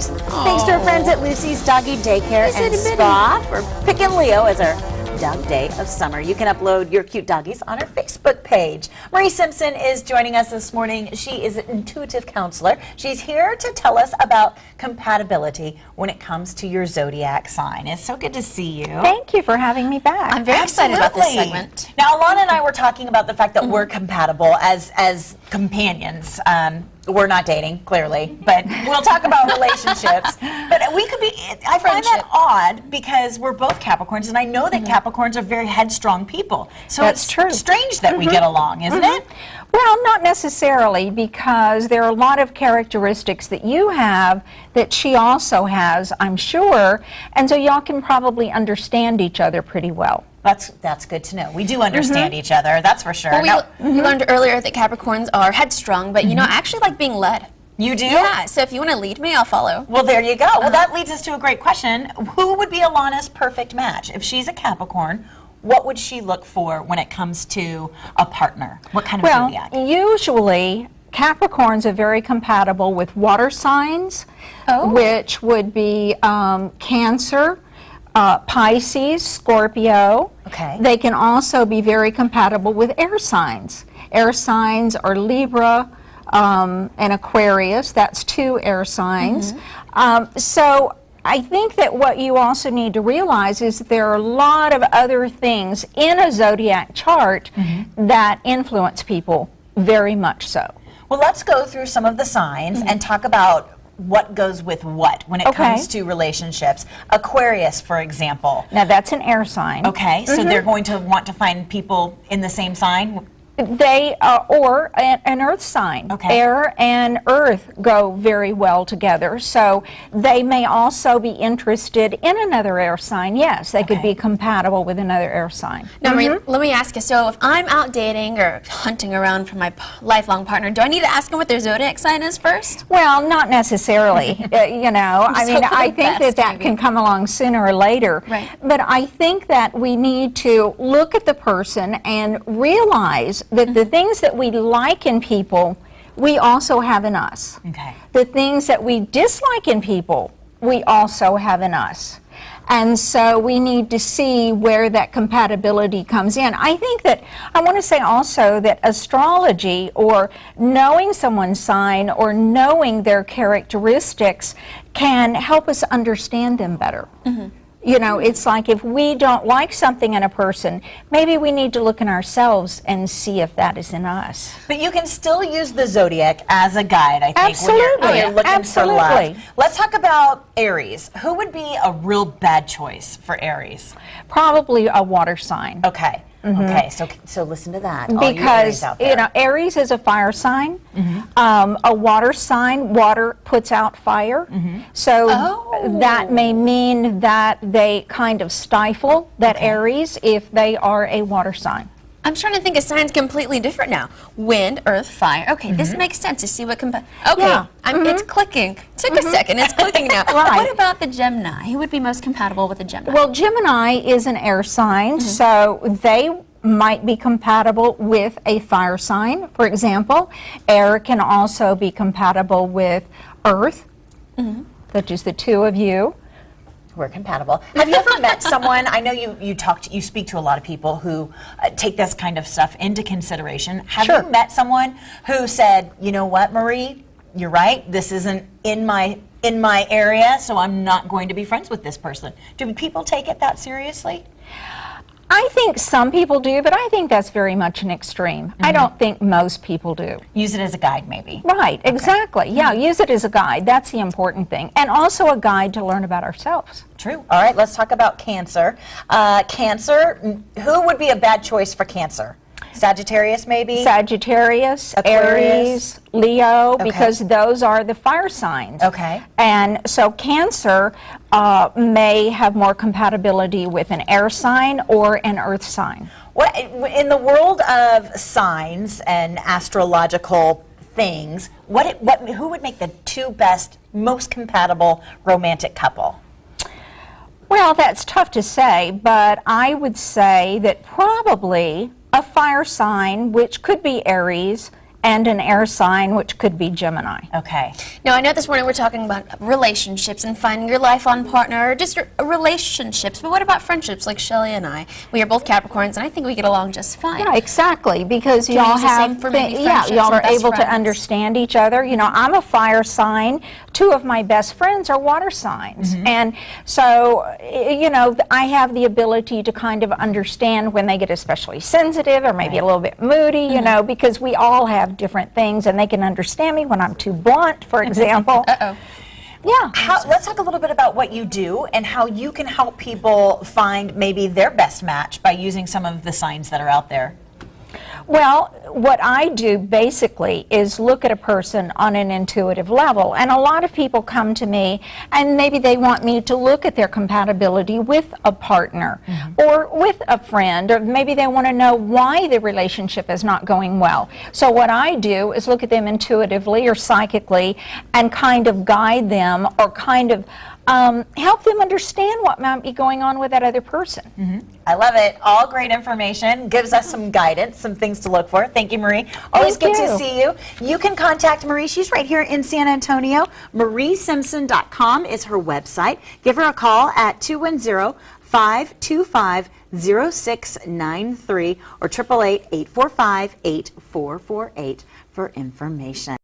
relationships. Thanks to our friends at Lucy's Doggy Daycare and Spa for picking Leo as our Dog Day of Summer. You can upload your cute doggies on our Facebook page. Marie Simpson is joining us this morning. She is an intuitive counselor. She's here to tell us about compatibility when it comes to your zodiac sign. It's so good to see you. Thank you for having me back. I'm very excited about this segment. Now, Alana and I were talking about the fact that we're compatible as companions. We're not dating, clearly, but we'll talk about relationships. But we could be, I find that odd because we're both Capricorns, and I know that Capricorns are very headstrong people. So That's it's true. strange that we get along, isn't it? Well, not necessarily, because there are a lot of characteristics that you have that she also has, I'm sure, and so y'all can probably understand each other pretty well. That's good to know. We do understand each other, that's for sure. Well, we learned earlier that Capricorns are headstrong, but you know, I actually like being led. You do? Yeah, so if you want to lead me, I'll follow. Well, there you go. Well, that leads us to a great question. Who would be Alana's perfect match? If she's a Capricorn, what would she look for when it comes to a partner? What kind of zodiac? Usually Capricorns are very compatible with water signs, which would be Cancer, Pisces, Scorpio. Okay. They can also be very compatible with air signs. Air signs are Libra and Aquarius. That's two air signs. So I think that what you also need to realize is that there are a lot of other things in a zodiac chart that influence people very much so. Well, let's go through some of the signs and talk about what goes with what when it comes to relationships. Aquarius, for example. Now that's an air sign. Okay, so they're going to want to find people in the same sign? They or an earth sign. Okay. Air and earth go very well together, so they may also be interested in another air sign. Yes, they could be compatible with another air sign. Now, Marie, let me ask you, so if I'm out dating or hunting around for my lifelong partner, do I need to ask them what their zodiac sign is first? Well, not necessarily. You know, I mean, I think that can come along sooner or later. Right. But I think that we need to look at the person and realize that the things that we like in people, we also have in us. Okay. The things that we dislike in people, we also have in us. And so we need to see where that compatibility comes in. I think that, I want to say also that astrology or knowing someone's sign or knowing their characteristics can help us understand them better. You know, it's like if we don't like something in a person, maybe we need to look in ourselves and see if that is in us. But you can still use the zodiac as a guide, I think, Absolutely. when you're looking for love. Absolutely. Let's talk about Aries. Who would be a real bad choice for Aries? Probably a water sign. Okay. Okay, so listen to that. all you Aries Because, out there. you know, Aries is a fire sign. A water sign, water puts out fire. So that may mean that they kind of stifle that Aries if they are a water sign. I'm trying to think of signs completely different now. Wind, earth, fire. Okay, this makes sense to see what okay, Yeah. it's clicking. Took a second, it's clicking now. Right. What about the Gemini? Who would be most compatible with the Gemini? Well, Gemini is an air sign, so they might be compatible with a fire sign. For example, air can also be compatible with earth, such as the two of you. We're compatible. Have you ever met someone, I know you speak to a lot of people who take this kind of stuff into consideration. Have you met someone who said, you know what, Marie, you're right, this isn't in my area, so I'm not going to be friends with this person? Do people take it that seriously? I think some people do, but I think that's very much an extreme. I don't think most people do. Use it as a guide, maybe. Right, exactly. Yeah, use it as a guide. That's the important thing. And also a guide to learn about ourselves. True. All right, let's talk about Cancer. Cancer, who would be a bad choice for Cancer? Sagittarius, maybe? Sagittarius, Aquarius. Aries, Leo, because those are the fire signs. Okay. And so Cancer may have more compatibility with an air sign or an earth sign. What, in the world of signs and astrological things, who would make the two best, most compatible romantic couple? Well, that's tough to say, but I would say that probably a fire sign, which could be Aries, and an air sign, which could be Gemini. Okay. Now, I know this morning we're talking about relationships and finding your lifelong partner, or just relationships, but what about friendships like Shelley and I? We are both Capricorns, and I think we get along just fine. Yeah, exactly, because Can we y'all use the same have, for maybe yeah, friendships y'all and are best able to friends? understand each other. You know, I'm a fire sign. 2 of my best friends are water signs. And so, you know, I have the ability to kind of understand when they get especially sensitive or maybe a little bit moody, you know, because we all have different things, and they can understand me when I'm too blunt, for example. Uh-oh. Yeah. Let's talk a little bit about what you do and how you can help people find maybe their best match by using some of the signs that are out there. Well, what I do basically is look at a person on an intuitive level, and a lot of people come to me and maybe they want me to look at their compatibility with a partner or with a friend, or maybe they want to know why the relationship is not going well. So what I do is look at them intuitively or psychically and kind of guide them, or kind of help them understand what might be going on with that other person. I love it. All great information. Gives us some guidance, some things to look for. Thank you, Marie. Always Thank good you. to see you. You can contact Marie. She's right here in San Antonio. MarieSimpson.com is her website. Give her a call at 210-525-0693 or 888-845-8448 for information.